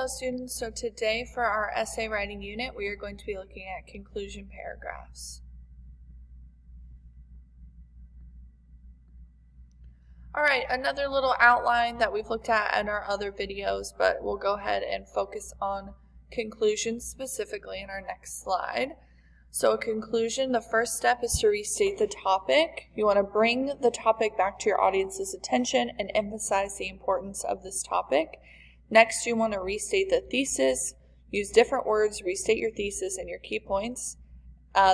students. So today for our essay writing unit, we are going to be looking at conclusion paragraphs. All right, another little outline that we've looked at in our other videos, but we'll go ahead and focus on conclusions specifically in our next slide. So a conclusion, the first step is to restate the topic. You want to bring the topic back to your audience's attention and emphasize the importance of this topic. Next, you want to restate the thesis. Use different words, restate your thesis and your key points.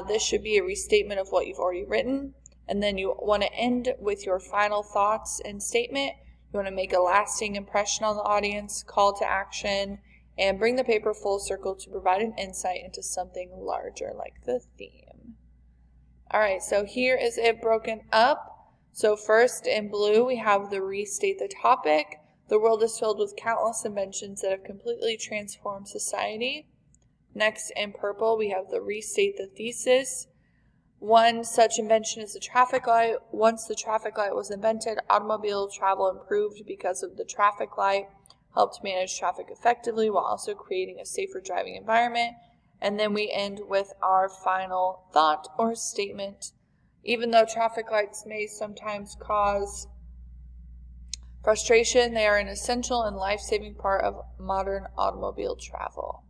This should be a restatement of what you've already written. And then you want to end with your final thoughts and statement. You want to make a lasting impression on the audience, call to action, and bring the paper full circle to provide an insight into something larger like the theme. All right, so here is it broken up. So first in blue, we have the restate the topic. The world is filled with countless inventions that have completely transformed society. Next in purple, we have the restate the thesis. One such invention is the traffic light. Once the traffic light was invented, automobile travel improved because of the traffic light, helped manage traffic effectively while also creating a safer driving environment. And then we end with our final thought or statement. Even though traffic lights may sometimes cause frustration, they are an essential and life-saving part of modern automobile travel.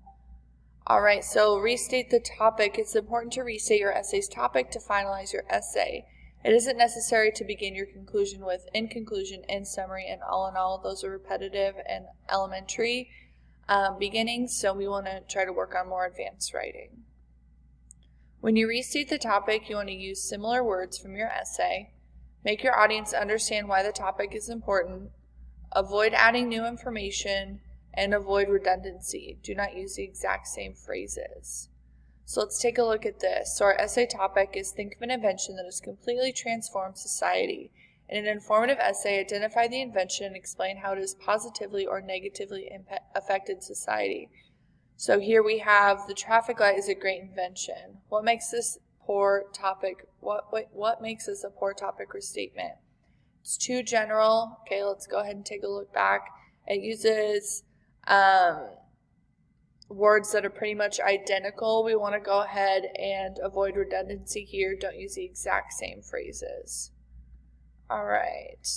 All right, so restate the topic. It's important to restate your essay's topic to finalize your essay. It isn't necessary to begin your conclusion with in conclusion, in summary, and all in all. Those are repetitive and elementary beginnings, so we want to try to work on more advanced writing. When you restate the topic, you want to use similar words from your essay. Make your audience understand why the topic is important. Avoid adding new information and avoid redundancy. Do not use the exact same phrases. So let's take a look at this. So our essay topic is think of an invention that has completely transformed society. In an informative essay, identify the invention and explain how it has positively or negatively affected society. So here we have the traffic light is a great invention. What makes this poor topic, what makes this a poor topic or statement? It's too general. Okay, let's go ahead and take a look back. It uses words that are pretty much identical. We want to go ahead and avoid redundancy here. Don't use the exact same phrases. All right.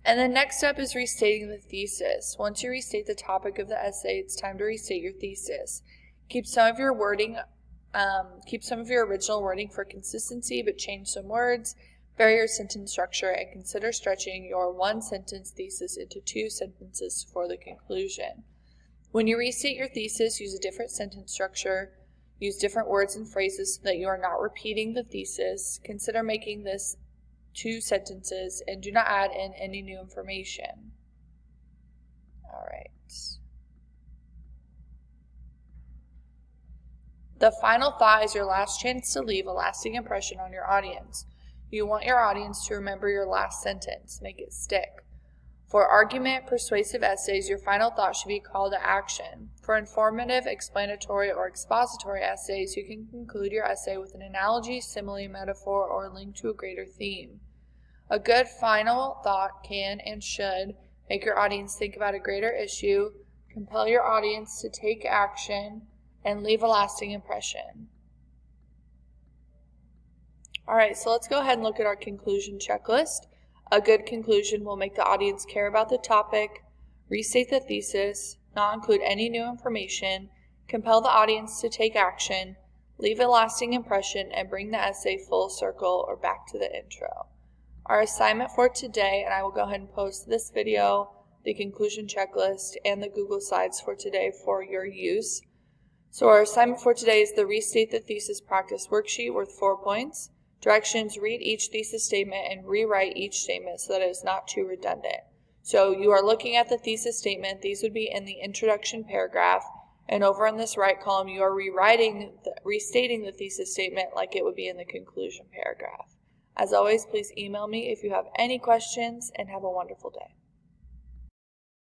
And then next up is restating the thesis. Once you restate the topic of the essay, it's time to restate your thesis. Keep some of your original wording for consistency, but change some words. Vary your sentence structure and consider stretching your one-sentence thesis into 2 sentences for the conclusion. When you restate your thesis, use a different sentence structure. Use different words and phrases so that you are not repeating the thesis. Consider making this 2 sentences and do not add in any new information. All right. The final thought is your last chance to leave a lasting impression on your audience. You want your audience to remember your last sentence. Make it stick. For argument, persuasive essays, your final thought should be a call to action. For informative, explanatory, or expository essays, you can conclude your essay with an analogy, simile, metaphor, or a link to a greater theme. A good final thought can and should make your audience think about a greater issue, compel your audience to take action, and leave a lasting impression. All right, so let's go ahead and look at our conclusion checklist. A good conclusion will make the audience care about the topic, restate the thesis, not include any new information, compel the audience to take action, leave a lasting impression, and bring the essay full circle or back to the intro. Our assignment for today, and I will go ahead and post this video, the conclusion checklist, and the Google Slides for today for your use. So our assignment for today is the restate the thesis practice worksheet worth 4 points. Directions, read each thesis statement and rewrite each statement so that it is not too redundant. So you are looking at the thesis statement. These would be in the introduction paragraph. And over in this right column, you are restating the thesis statement like it would be in the conclusion paragraph. As always, please email me if you have any questions and have a wonderful day.